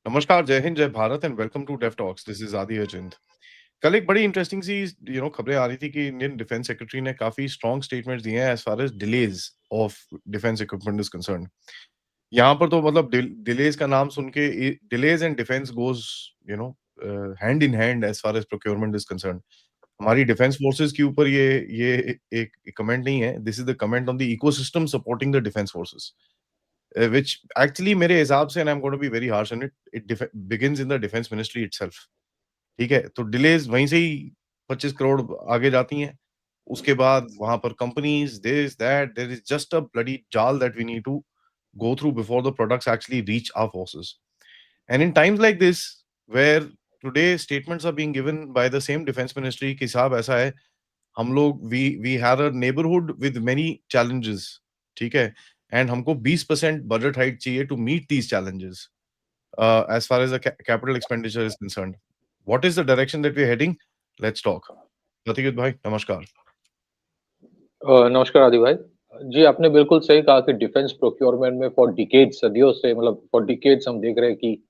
नमस्कार, जय हिंद, जय Bharat and welcome to Dev talks. This is Aadi Achint. कल एक बड़ी इंटरेस्टिंग सी खबरें आ रही थी कि इंडियन डिफेंस सेक्रेटरी ने काफी स्ट्रॉन्ग स्टेटमेंट्स दिए हैं as far as delays of defence equipment is concerned. यहाँ पर तो मतलब डिलेज़ का नाम सुन के delays and defence goes you know hand in hand as far as procurement is concerned. हमारी डिफेंस फोर्सेस के ऊपर ये एक कमेंट नहीं है। This is the comment on the ecosystem supporting the defence forces. Which actually मेरे हिसाब से and I am going to be very harsh on it, begins in the defence ministry itself. ठीक है? तो डिलेज़ वहीं से ही 25 करोड़ आगे जाती हैं। उसके बाद वहाँ पर companies, this, that, there is just a bloody जाल that we need to go through before the products actually reach our forces. And in times like this, where today statements are being given by the same defense ministry कि साहब ऐसा है, हम लोग we had a neighborhood with many challenges, ठीक है? And हमको 20% budget hike चाहिए to meet these challenges, as far as the capital expenditure is concerned. What is the direction that we're heading? Let's talk. Pratyut bhai, namaskar. नमस्कार आदि भाई। जी, आपने बिल्कुल सही कहा कि डिफेंस प्रोक्योरमेंट में फॉर डिकेड्स सदियों से मतलब फॉर डिकेड्स हम देख रहे हैं कि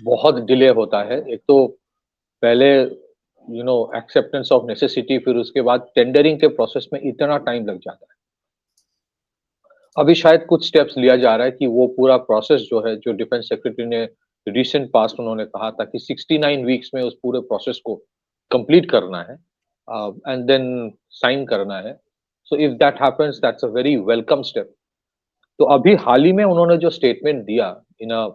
बहुत डिले होता है। एक तो पहले एक्सेप्टेंस ऑफ नेसेसिटी, फिर उसके बाद टेंडरिंग के प्रोसेस में इतना टाइम लग जाता है। अभी शायद कुछ स्टेप्स लिया जा रहा है कि वो पूरा प्रोसेस जो है, जो डिफेंस सेक्रेटरी ने रिसेंट पास्ट उन्होंने कहा था कि 69 वीक्स में उस पूरे प्रोसेस को कंप्लीट करना है एंड देन साइन करना है। So if that happens that's a very welcome step. तो अभी हाल ही में उन्होंने जो स्टेटमेंट दिया इन अ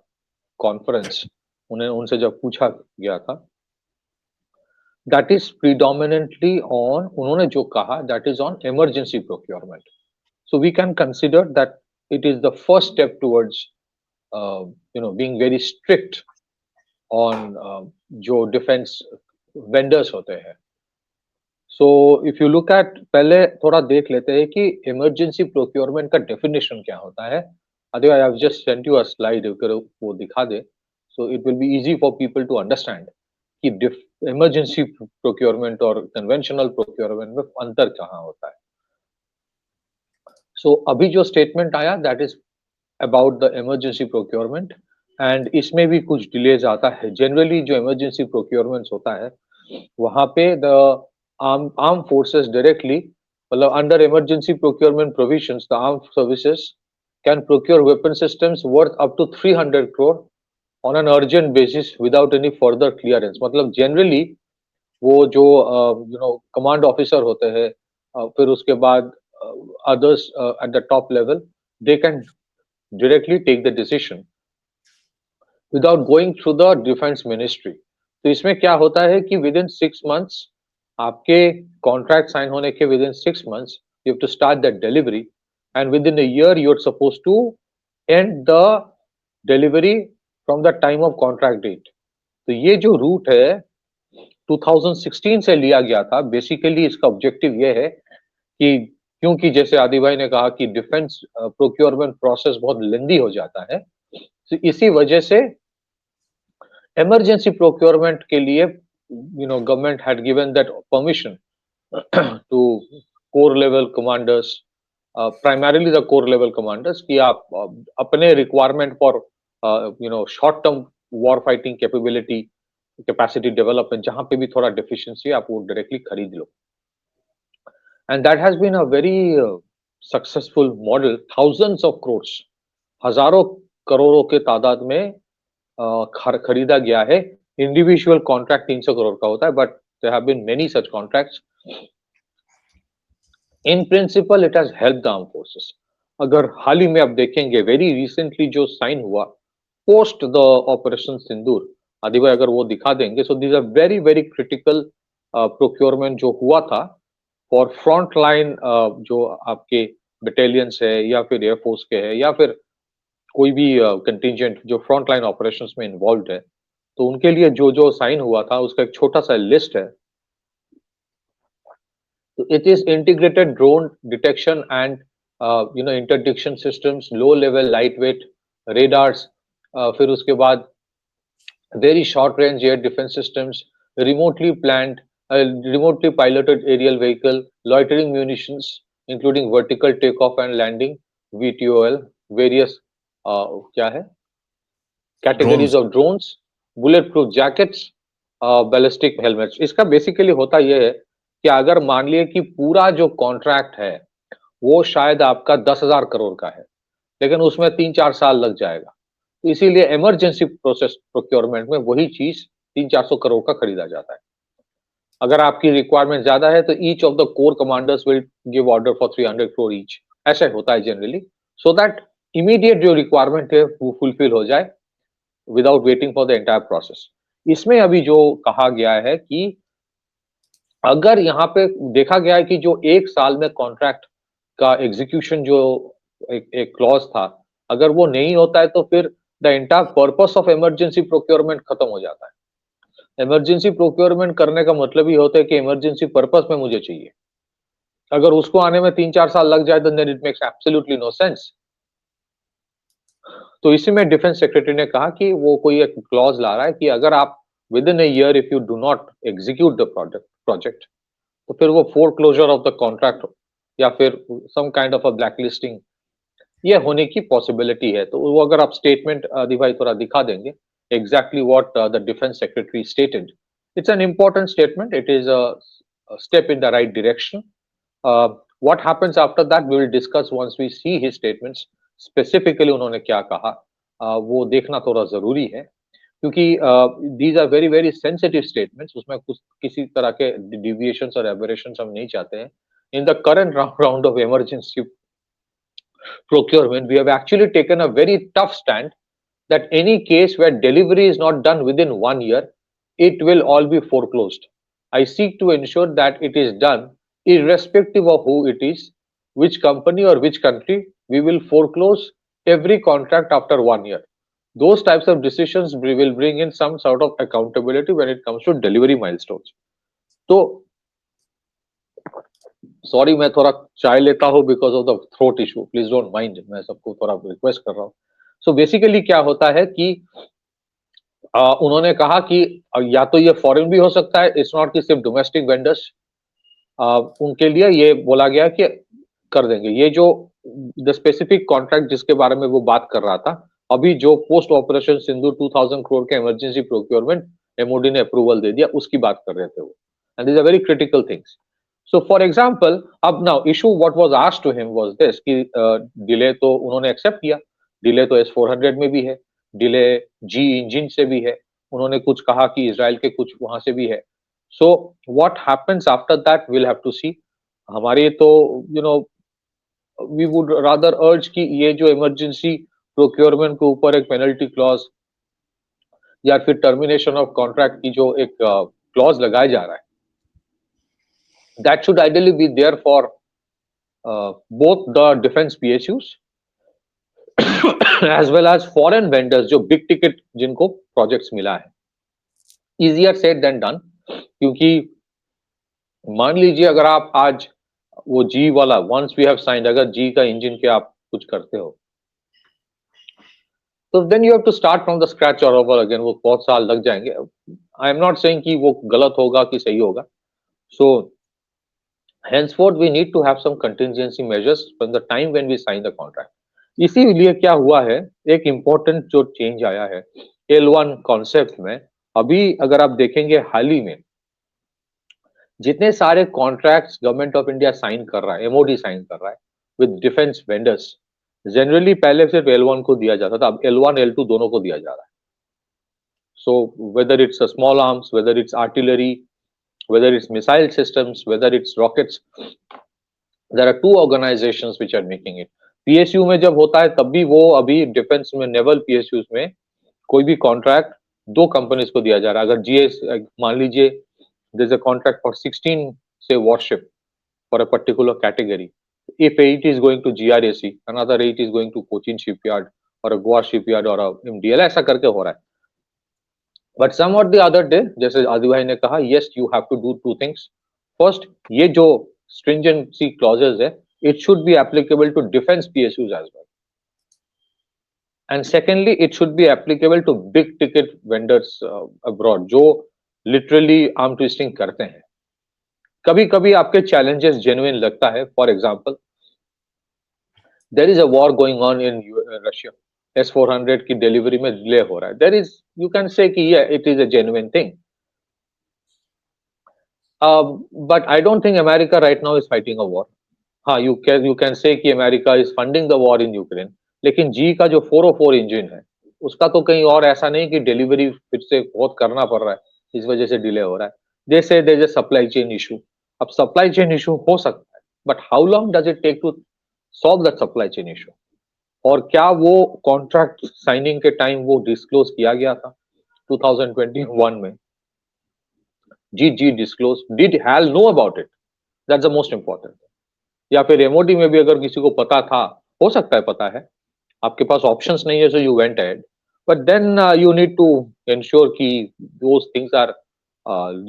कॉन्फ्रेंस, उन्हें उनसे जब पूछा गया था, दैट इज प्रीडोमिनेंटली ऑन, उन्होंने जो कहा that is on emergency procurement. So we can consider that it is the first step towards being very strict on जो डिफेंस वेंडर्स होते हैं। So if you look at, पहले थोड़ा देख लेते हैं कि इमरजेंसी प्रोक्योरमेंट का डेफिनेशन क्या होता है। Other I have just sent you a slide, अगर वो दिखा दे so it will be easy for people to understand कि इमरजेंसी प्रोक्योरमेंट और कन्वेंशनल प्रोक्योरमेंट में अंतर कहाँ होता है। सो अभी जो स्टेटमेंट आया that is about the emergency procurement, and इसमें भी कुछ डिलेज आता है। जनरली जो इमरजेंसी प्रोक्योरमेंट्स होता है वहां पे द आर्म फोर्सेस डायरेक्टली, मतलब under emergency procurement provisions the arm services can procure weapon systems worth up to 300 crore on an urgent basis without any further clearance. मतलब जनरली वो जो कमांड ऑफिसर होते हैं, फिर उसके बाद others at the top level, they can directly take the decision without going through the defense ministry। तो इसमें क्या होता है कि विद इन 6 मंथ्स, आपके कॉन्ट्रैक्ट साइन होने के within 6 months you have to start that delivery, and within a year you are suppose to end the delivery from the time of contract date. तो ये जो root है 2016 से लिया गया था। बेसिकली इसका ऑब्जेक्टिव ये है कि क्योंकि जैसे आदि भाई ने कहा कि डिफेंस प्रोक्योरमेंट प्रोसेस बहुत लेंदी हो जाता है, तो इसी वजह से इमरजेंसी प्रोक्योरमेंट के लिए government had given that permission to core level commanders, primarily the core level commanders, कि आप अपने requirement for short term war fighting capability capacity development, जहां पे भी थोड़ा डेफिशिएंसी आप वो डायरेक्टली खरीद लो। And that has been a very successful model। thousands of crores, हजारों करोड़ों के तादाद में खरीदा गया है। इंडिविजुअल कॉन्ट्रैक्ट 300 करोड़ का होता है, but there have been many such contracts. In principle it has help the arm forces. अगर हाल ही में आप देखेंगे वेरी रिसेंटली जो साइन हुआ post the operation Sindoor, Aadi भाई अगर वो दिखा देंगे, so these are very very critical procurement जो हुआ था फॉर फ्रंट लाइन, जो आपके बटालियंस है या फिर एयरफोर्स के है या फिर कोई भी कंटिजेंट जो फ्रंट लाइन ऑपरेशंस में इन्वॉल्व है, तो उनके लिए जो जो साइन हुआ था उसका एक छोटा सा लिस्ट है। तो it is integrated drone detection and interdiction systems, low level light weight radars, फिर उसके बाद very short range air defense systems, remotely planned, remotely piloted aerial vehicle, loitering munitions, including vertical takeoff and landing, VTOL, various क्या है categories of drones, bullet proof jackets, ballistic helmets. इसका basically होता यह है कि अगर मान लिए कि पूरा जो कॉन्ट्रैक्ट है वो शायद आपका 10,000 करोड़ का है, लेकिन उसमें 3-4 साल लग जाएगा, तो इसीलिए इमरजेंसी प्रोसेस प्रोक्योरमेंट में वही चीज 300-400 करोड़ का खरीदा जाता है। अगर आपकी रिक्वायरमेंट ज्यादा है तो each of the core commanders will give order for 300 crore each, ऐसे होता है जनरली, सो दैट इमीडिएट जो रिक्वायरमेंट है वो फुलफिल हो जाए without waiting for the entire process. इसमें अभी जो कहा गया है कि अगर यहाँ पे देखा गया है कि जो 1 साल में कॉन्ट्रैक्ट का एग्जीक्यूशन जो एक क्लॉज था, अगर वो नहीं होता है तो फिर the entire purpose of emergency procurement खत्म हो जाता है। इमरजेंसी प्रोक्योरमेंट करने का मतलब ही होता है कि इमरजेंसी पर्पस में मुझे चाहिए। अगर उसको आने में 3-4 साल लग जाए तो then it makes absolutely no sense. तो इसी में डिफेंस सेक्रेटरी ने कहा कि वो कोई एक क्लॉज ला रहा है कि अगर आप within a year if you do not execute the project तो फिर वो फोरक्लोजर ऑफ द कॉन्ट्रैक्ट या फिर some kind of a blacklisting ये होने की पॉसिबिलिटी है। तो वो अगर आप स्टेटमेंट आदि भाई थोड़ा दिखा देंगे exactly what the defense secretary stated. It's an important statement. It is a step in the right direction. What happens after that we will discuss once we see his statements. Specifically उन्होंने क्या कहा वो देखना थोड़ा जरूरी है, क्योंकि these are very very sensitive statements. उसमें कुछ किसी तरह के deviations और aberrations हम नहीं चाहते हैं. In the current round of emergency procurement, we have actually taken a very tough stand that any case where delivery is not done within 1 year, it will all be foreclosed. I seek to ensure that it is done irrespective of who it is, which company or which country. We will foreclose every contract after 1 year. Those types of decisions will bring in some sort of accountability when it comes to delivery milestones. So, sorry मैं थोड़ा चाय लेता हूँ because of the throat issue, please don't mind, मैं सबको थोड़ा request कर रहा हूँ। सो बेसिकली क्या होता है कि उन्होंने कहा कि या तो ये फॉरेन भी हो सकता है, इट्स नॉट कि सिर्फ डोमेस्टिक वेंडर्स, उनके लिए ये बोला गया कि कर देंगे। ये जो द स्पेसिफिक कॉन्ट्रैक्ट जिसके बारे में वो बात कर रहा था, अभी जो पोस्ट ऑपरेशन सिंदूर 2000 करोड़ के इमरजेंसी प्रोक्योरमेंट एमओडी ने अप्रूवल दे दिया, उसकी बात कर रहे थे वो, and this are very critical things. So for example, अब now issue what was asked to him was this कि डिले तो उन्होंने एक्सेप्ट किया, डिले तो S-400 में भी है, डिले जी इंजन से भी है, उन्होंने कुछ कहा कि इजराइल के कुछ वहां से भी है। So what happens after that we'll have to see. हमारे तो we would rather urge कि ये जो इमरजेंसी प्रोक्योरमेंट के ऊपर एक पेनल्टी क्लॉज या फिर टर्मिनेशन ऑफ कॉन्ट्रैक्ट की जो एक क्लॉज लगाया जा रहा है, that should ideally be there for both the defense PSUs as well as foreign vendors जो big ticket जिनको projects मिला है. Easier said than done, क्योंकि मान लीजिए अगर आप आज वो जी वाला once we have signed, अगर जी का इंजन के आप कुछ करते हो तो then you have to start from the scratch all over again, वो बहुत साल लग जाएंगे. I am not saying कि वो गलत होगा कि सही होगा. So henceforth we need to have some contingency measures from the time when we sign the contract. इसीलिए क्या हुआ है, एक इम्पोर्टेंट जो चेंज आया है L1 कॉन्सेप्ट में, अभी अगर आप देखेंगे हाल ही में जितने सारे contracts government of India sign कर रहा है, एमओडी साइन कर रहा है विद डिफेंस वेंडर्स, जनरली पहले सिर्फ L1 को दिया जाता था, अब L1 L2 दोनों को दिया जा रहा है. So whether it's small arms, whether it's artillery, whether it's missile systems, whether it's rockets, there are two organizations which are making it. PSU में जब होता है तब भी वो अभी डिफेंस में नेवल PSUs में कोई भी कॉन्ट्रैक्ट दो कंपनीज को दिया जा रहा है. अगर जीएस मान लीजिए there's a contract for 16 say warship for a particular category, if 8 is going to GRAC, another 8 is going to Cochin shipyard or a Goa shipyard or a MDL, ऐसा करके हो रहा है. But some or the other day, जैसे आदि भाई ने कहा, yes, you have to do two things. First, ये जो stringency clauses है, it should be applicable to defense PSUs as well. And secondly, it should be applicable to big ticket vendors abroad, जो literally arm twisting करते हैं. कभी-कभी आपके challenges genuine लगता है. For example, there is a war going on in Russia. S400 की delivery में delay हो रहा है, there is, you can say कि it is a genuine thing, but I don't think America right now is fighting a war. हाँ, you can say कि America is funding the war in Ukraine, लेकिन जी का जो 404 engine है, उसका तो कहीं और ऐसा नहीं कि डिलीवरी फिर से बहुत करना पड़ रहा है, इस वजह से डिले हो रहा है. जैसे there is a supply chain issue. अब सप्लाई चेन इशू हो सकता है, but how long does it take to solve that supply chain issue? और क्या वो कॉन्ट्रैक्ट साइनिंग के टाइम वो डिस्क्लोज किया गया था 2021 में? जी जी disclose, did HAL know about it? That's the most important. या फिर एमओडी में भी अगर किसी को पता था, हो सकता है पता है, आपके पास ऑप्शंस नहीं है, so you went ahead, but then you need to ensure कि दोस थिंग्स आर,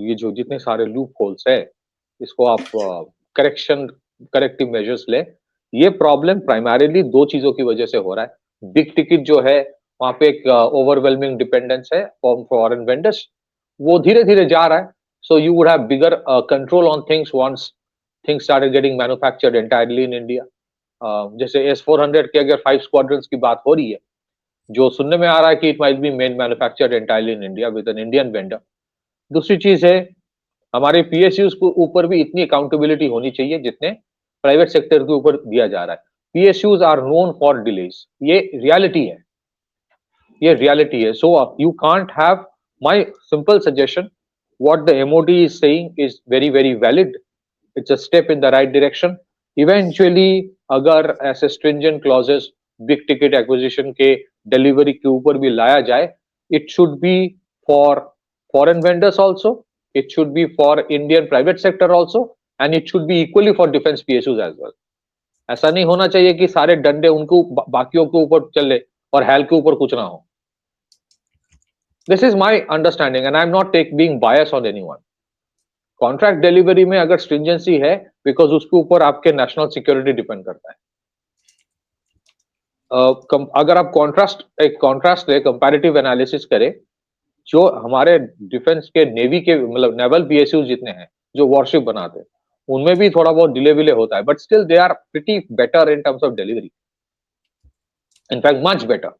ये जो जितने सारे लूप होल्स है, इसको आप करेक्शन करेक्टिव मेजर्स ले. ये प्रॉब्लम प्राइमरीली दो चीजों की वजह से हो रहा है. बिग टिकट जो है, वहां पे एक ओवरवेलमिंग डिपेंडेंस है फ्रॉम फॉरेन वेंडर्स, वो धीरे धीरे जा रहा है. So you would have bigger control on things once things started getting manufactured entirely in India. जैसे S400 के अगर 5 स्क्वाड्रंस की बात हो रही है, जो सुनने में आ रहा है कि it might be main manufactured entirely in India with an Indian vendor. दूसरी चीज है, हमारे पीएसयूज के ऊपर भी इतनी अकाउंटेबिलिटी होनी चाहिए जितने प्राइवेट सेक्टर के ऊपर दिया जा रहा है. PSUs are known for delays, ये रियलिटी है, ये रियलिटी है. So you can't have, my simple suggestion, what the MOD is saying is very very valid. It's a step in the right direction. Eventually, अगर ऐसे stringent clauses big ticket acquisition के delivery के ऊपर भी लाया जाए, it should be for foreign vendors also, it should be for Indian private sector also, and it should be equally for defense PSUs as well. ऐसा नहीं होना चाहिए कि सारे डंडे उनको बाकियों के ऊपर चले और हेल के ऊपर कुछ ना हो. This is my understanding, and I'm not being biased on anyone. Contract delivery में अगर स्ट्रिंजेंसी है, बिकॉज उसके ऊपर आपके नेशनल सिक्योरिटी डिपेंड करता है. अगर आप कॉन्ट्रास्ट ले, कंपैरेटिव एनालिसिस करें, जो हमारे डिफेंस के नेवी के मतलब नेवल पीएसयू जितने हैं जो वॉरशिप बनाते हैं, उनमें भी थोड़ा बहुत डिले विले होता है, but still they are pretty better in terms of delivery, in fact much better.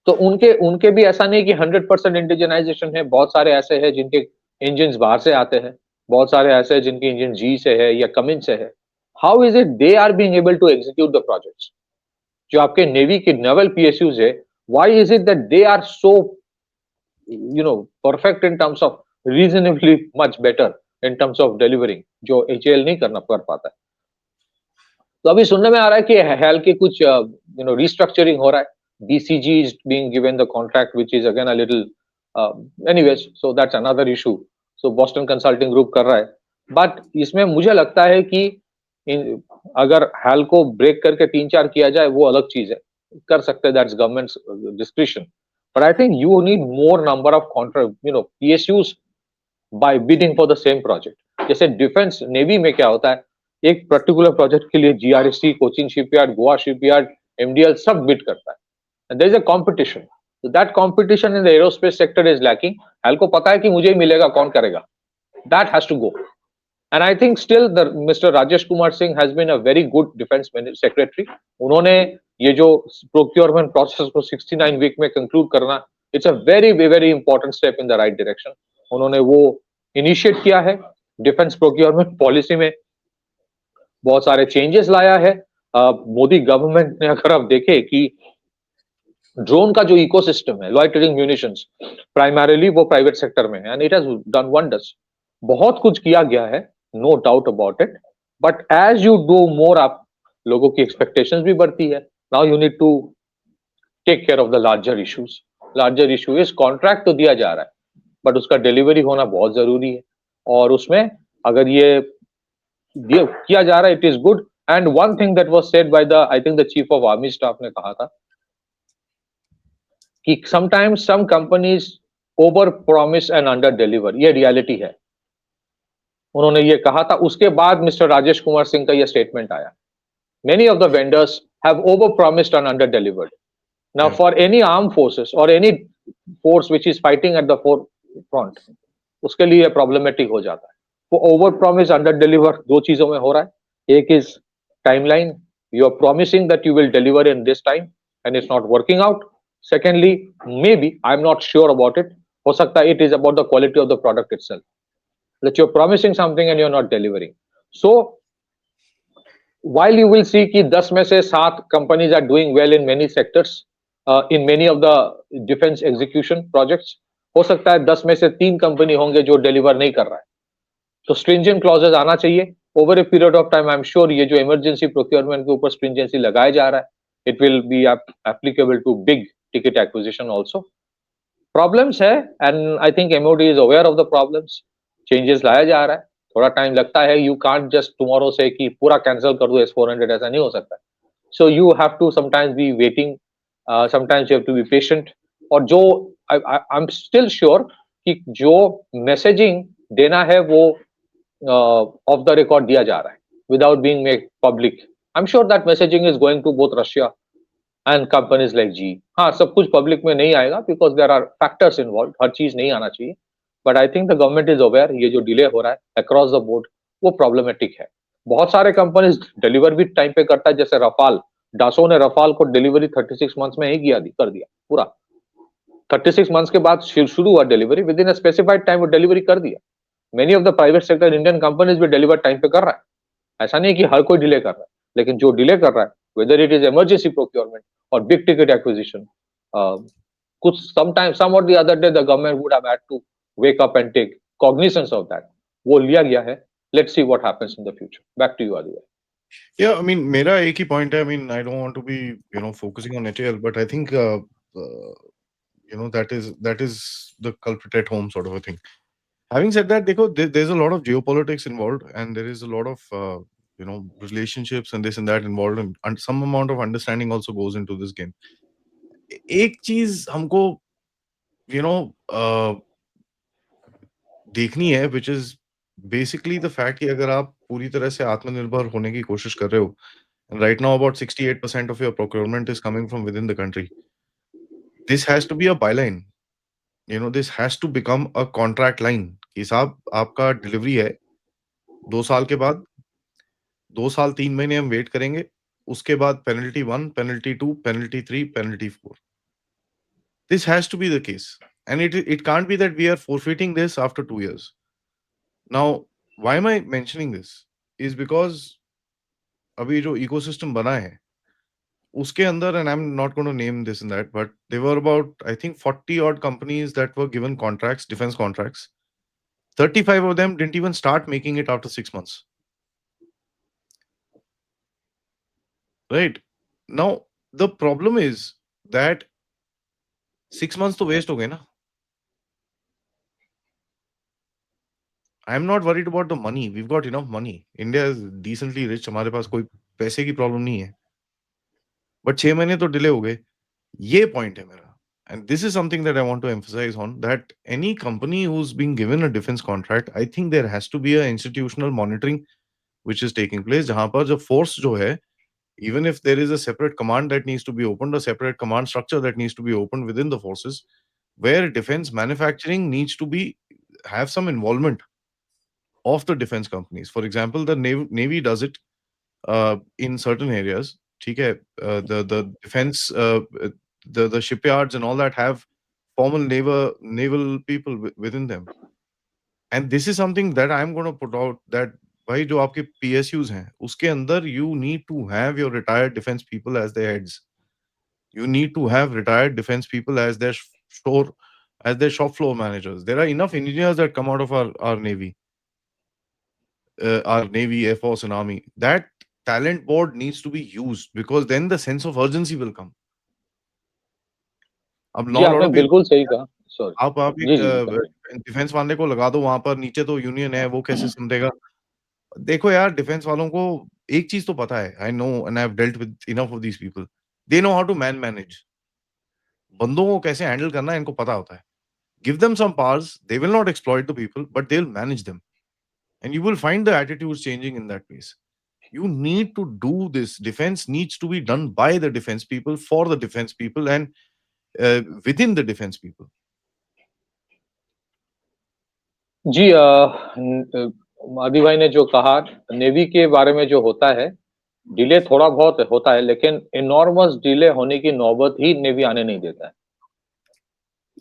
तो उनके उनके भी ऐसा नहीं कि 100% इंडिजनाइजेशन है. बहुत सारे ऐसे हैं जिनके इंजन बाहर से आते हैं, बहुत सारे ऐसे हैं जिनके इंजन जी से है या कमिन से है. How is it they are being able to execute the projects? जो आपके नेवी के नेवल पीएसयूज है, why is it that they are so perfect in terms of reasonably much better in terms of delivering, जो HAL नहीं कर पाता है. तो अभी सुनने में आ रहा है कि हेल के कुछ रिस्ट्रक्चरिंग हो रहा है. BCG is being given the contract, which is again a little, anyways, so that's another issue. So Boston Consulting Group कर रहा है, but इसमें मुझे लगता है कि अगर हेल को ब्रेक करके 3-4 किया जाए, वो अलग चीज है, कर सकते हैं, that's government's discretion. But I think you need more number of PSUs by bidding for the same project. जैसे डिफेंस नेवी में क्या होता है, एक पर्टिकुलर प्रोजेक्ट के लिए GRSC, Cochin shipyard, Goa shipyard, MDL सब बिड करता है. And there is a competition. So that competition in the aerospace sector is lacking. HAL को पता है कि मुझे ही मिलेगा, कौन करेगा? That has to go. And I think still Mr. Rajesh Kumar Singh has been a very good defense secretary. उन्होंने ये जो procurement process को 69 week में conclude करना, it's a very very important step in the right direction. उन्होंने वो initiate किया है. Defense procurement policy में बहुत सारे changes लाया है. मोदी गवर्नमेंट ने अगर आप देखें कि ड्रोन का जो इकोसिस्टम है, लॉइटरिंग म्यूनिशंस, प्राइमरीली वो प्राइवेट सेक्टर में है, and it has done wonders. बहुत कुछ किया गया है, no doubt about it, but as you do more, आप लोगों की एक्सपेक्टेशंस भी बढ़ती है. Now you need to take care of the larger issues. Larger issue is contract तो दिया जा रहा है, बट उसका डिलीवरी होना बहुत जरूरी है, और उसमें अगर ये किया जा रहा है, it is good. And one thing that was said by the, I think the chief of army staff ने कहा था कि sometimes some companies over promise and under deliver. ये रियलिटी है. उन्होंने ये कहा था, उसके बाद मिस्टर राजेश कुमार सिंह का ये स्टेटमेंट आया. Many of the vendors have over promised and under delivered. Now for any armed forces or any force which is fighting at the forefront, उसके लिए प्रॉब्लमेटिक हो जाता है. वो ओवर प्रॉमिस अंडर डिलीवर दो चीजों में हो रहा है. एक is timeline, you are promising that you will deliver in this time, and it's not working out. Secondly, maybe I'm not sure about it. हो सकता है it is about the quality of the product itself. That you're promising something and you're not delivering. So while you will see कि 10 में से 7 companies are doing well in many sectors, in many of the defense execution projects, हो सकता है 10 में से 3 company होंगे जो डिलीवर नहीं कर रहा है. तो stringent clauses आना चाहिए. Over a period of time, I'm sure ये जो emergency procurement के ऊपर stringency लगाया जा रहा है, it will be applicable to big ticket acquisition also. Problems है, and I think MOD is aware of the problems. Changes लाया जा रहा है, थोड़ा टाइम लगता है. You can't just tomorrow say कि पूरा cancel कर दो S400, ऐसा नहीं हो सकता. So you have to sometimes be waiting, sometimes you have to be patient. और जो I'm still sure कि जो messaging देना है वो ऑफ द रिकॉर्ड दिया जा रहा है without being made public. I'm sure that messaging is going to both Russia and companies like GE. हाँ, सब कुछ पब्लिक में नहीं आएगा because there are factors involved. हर चीज नहीं आना चाहिए. But I think the government is aware ये जो डिले हो रहा है across the board वो problematic है. बहुत सारे कंपनीज डिलीवर भी टाइम पे करता है, जैसे रफाल. डासो ने रफाल को डिलीवरी 36 मंथ्स में ही कर दिया पूरा. 36 मंथ्स के बाद शुरू हुआ delivery, with in a specified time वो डिलीवरी कर दिया. Many of the private sector Indian companies भी डिलीवर टाइम पे कर रहा है. ऐसा नहीं कि हर कोई डिले कर रहा है, लेकिन जो डिले कर रहा है, whether it is emergency procurement और बिग टिकट एक्विजिशन, कुछ समटाइम सम और the other day the government would have had to wake up and take cognizance of that. वो लिया गया है. Let's see what happens in the future. Back to you Aditya. Yeah, I mean, मेरा एक ही point है. I mean, I don't want to be, focusing on HAL, but I think, that is the culprit at home sort of a thing. Having said that, देखो, there's a lot of geopolitics involved, and there is a lot of, relationships and this and that involved, and some amount of understanding also goes into this game. एक चीज हमको, you know, देखनी है, which is basically the fact कि अगर आप पूरी तरह से आत्मनिर्भर होने की कोशिश कर रहे हो, and right now about 68% of your procurement is coming from within the country. This has to be a byline. This has to become a contract line कि साहब आपका डिलीवरी है 2 साल के बाद, 2 साल 3 महीने हम वेट करेंगे, उसके बाद penalty 1, penalty 2, penalty 3, penalty 4. This has to be the case, and it can't be that we are forfeiting this after 2 years. Now, why am I mentioning this? Is because अभी जो ecosystem बना है, उसके अंदर, and I'm not going to name this and that, but there were about, I think, 40 odd companies that were given contracts, defense contracts. 35 of them didn't even start making it after 6 months. Right? Now, the problem is that 6 months तो waste हो गए ना. I'm not worried about the money. We've got enough money. India is decently rich. हमारे पास कोई पैसे की problem नहीं है. But 6 महीने तो डिले हो गए. ये पॉइंट है मेरा. And this is something that I want to emphasize on, that any company who's being given a defense contract, I think there has to be a institutional monitoring which is taking place, जहां पर जो force जो है, even if there is a separate command that needs to be opened, a separate command structure that needs to be opened within the forces, where defense manufacturing needs to have some involvement of the defense companies. For example, the Navy does it in certain areas. ठीक है, the defense, the shipyards and all that have formal naval people within them. And this is something that I'm going to put out, that भाई जो आपके PSUs हैं, उसके अंदर you need to have your retired defense people as their heads. You need to have retired defense people as their shop floor managers. There are enough engineers that come out of our Navy, Air Force and Army. That talent board needs to be used, because then the sense of urgency will come. अब जी, now a lot आपने of people, बिल्कुल सही कहा. Sorry. आप जी, एक जी, जी, continue. Defence वाले को लगा दो वहां पर, नीचे तो यूनियन है, वो कैसे समझेगा? देखो यार, डिफेंस वालों को एक चीज तो पता है. I know, and I have dealt with enough of these people. They know how to manage. बंदों को कैसे हैंडल करना है इनको पता होता है. Give them some powers, they will not exploit the people, but they will manage them, and you will find the attitudes changing in that place. You need to do this. Defense needs to be done by the defense people, for the defense people, and within the defense people. जी, आदि भाई ने जो कहा navy के बारे में जो होता है, डिले थोड़ा बहुत होता है, लेकिन इनॉर्मस डिले होने की नौबत ही नेवी आने नहीं देता है।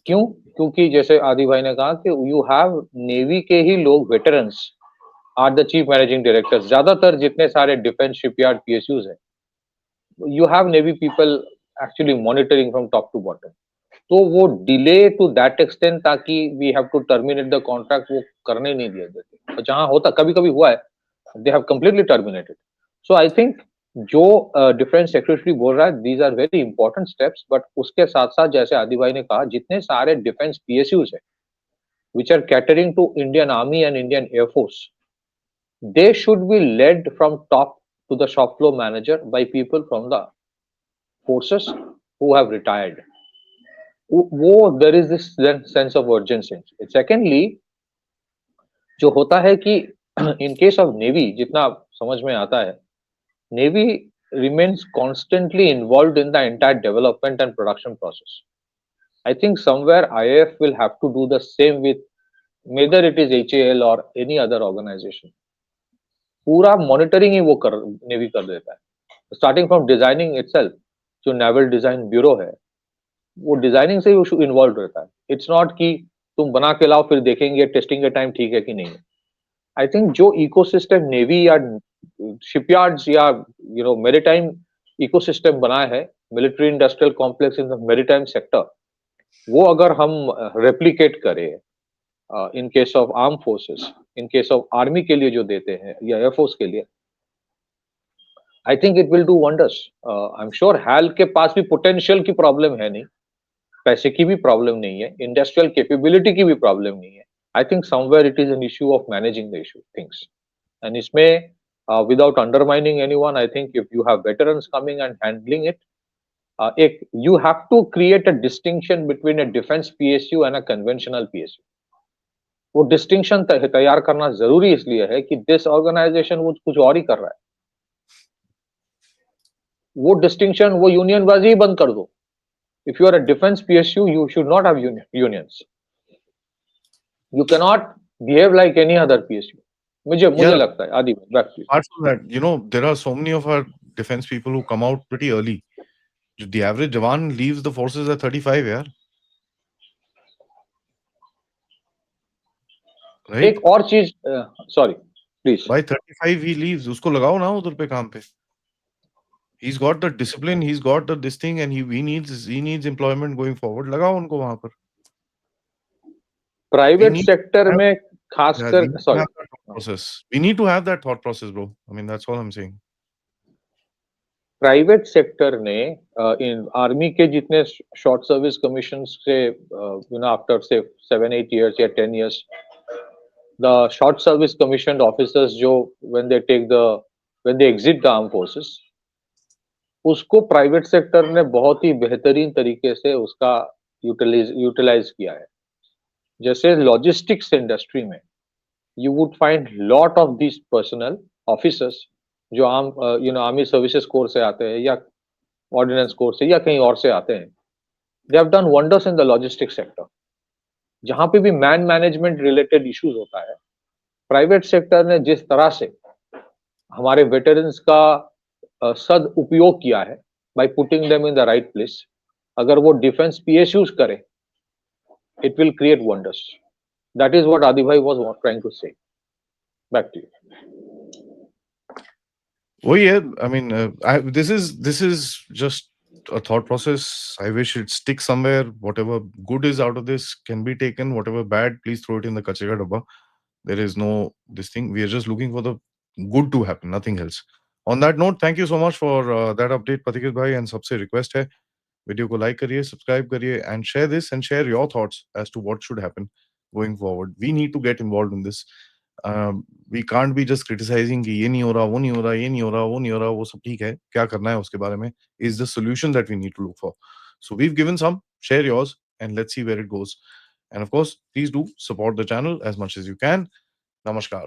क्यों? क्योंकि जैसे आदि भाई ने कहा कि यू हैव नेवी के ही लोग veterans are the chief managing directors. ज्यादातर जितने सारे डिफेंस शिपयार्ड पीएसयूज हैं, you have navy people actually monitoring from top to bottom. तो वो डिले टू दैट एक्सटेंट ताकि we have to terminate the contract, वो करने नहीं दिया देते। और जहां होता कभी कभी हुआ है, they have completely terminated. So I think जो डिफेंस सेक्रेटरी बोल रहा है, these are very important steps, but उसके साथ साथ जैसे आदि भाई ने कहा, जितने सारे डिफेंस पीएसयूज है which are catering to Indian army and Indian air force, they should be led from top to the shop floor manager by people from the forces who have retired. There is this sense of urgency. Secondly, जो होता है कि in case of Navy, जितना समझ में आता है, Navy remains constantly involved in the entire development and production process. I think somewhere IAF will have to do the same with whether it is HAL or any other organization. पूरा monitoring ही वो कर navy कर देता है, starting from designing itself. जो naval design bureau है, वो designing से ही इन्वॉल्व रहता है। इट्स नॉट कि तुम बना के लाओ फिर देखेंगे टेस्टिंग के टाइम ठीक है कि नहीं है। आई थिंक जो इकोसिस्टम नेवी या शिपयार्ड्स या मेरीटाइम इकोसिस्टम बना है, military industrial complex in the maritime sector, वो अगर हम रेप्लिकेट करें in case of arm forces, in case of army के लिए जो देते हैं या एयरफोर्स के लिए, I think it will do wonders. I am sure HAL के पास भी पोटेंशियल की प्रॉब्लम है नहीं, पैसे की भी प्रॉब्लम नहीं है, इंडस्ट्रियल कैपेबिलिटी की भी प्रॉब्लम नहीं है। I think somewhere it is an issue of managing the issue things. And इसमें without undermining anyone, I think if you have veterans coming and handling it, एक you have to create a distinction between a defence PSU and a conventional PSU. वो distinction तैयार करना जरूरी इसलिए है कि this organisation वो कुछ और ही कर रहा है। वो डिस्टिंक्शन, वो यूनियनबाजी ही बंद कर दो। If you are a defence PSU, you should not have unions. You can not behave like any other PSU. मुझे लगता है Aadi back to apart from that, there are so many of our defense people who come out pretty early. The average Jawan leaves the forces at 35, yeah. Right? एक और चीज, sorry please. By 35 he leaves. उसको लगाओ ना उधर पे काम पे. He's got the discipline, he's got this thing, and he needs employment going forward. लगाओ उनको वहां पर. Private need sector to have, में yeah, we खासकर, need to sorry, have that thought process. We need to have that thought process, bro. I mean, that's all I'm saying. Private sector ने इन army के जितने short service commission से after से 7-8 years या 10 years, the short service commissioned officers जो when they exit the armed forces, उसको private sector ने बहुत ही बेहतरीन तरीके से उसका यूटिलाइज किया है। जैसे लॉजिस्टिक्स इंडस्ट्री में you would find lot of these personnel officers जो आर्मी सर्विसेज कोर से आते हैं या ऑर्डिनेंस कोर से या कहीं और से आते हैं, they have done wonders in the logistics sector. जहां पे भी मैन मैनेजमेंट रिलेटेड इश्यूज होता है, प्राइवेट सेक्टर ने जिस तरह से हमारे वेटरन्स का सद उपयोग किया है by putting them in the right place, अगर वो डिफेंस पीएसयूज करे, it will create wonders. That is what Adi Bhai was trying to say. Back to you. Oh yeah, I mean, this is just a thought process. I wish it sticks somewhere. Whatever good is out of this can be taken. Whatever bad, please throw it in the kachera dabba. There is no this thing. We are just looking for the good to happen, nothing else. On that note, thank you so much for that update, Patikit bhai. And सबसे request है, video को like करिए, subscribe करिए, and share this and share your thoughts as to what should happen going forward. We need to get involved in this. We can't be just criticizing कि ये नहीं हो रहा, वो नहीं हो रहा, ये नहीं हो रहा, वो नहीं हो रहा, वो सब ठीक है, क्या करना है उसके बारे में is the solution that we need to look for. So we've given some, share yours, and let's see where it goes. And of course, please do support the channel as much as you can. Namaskar.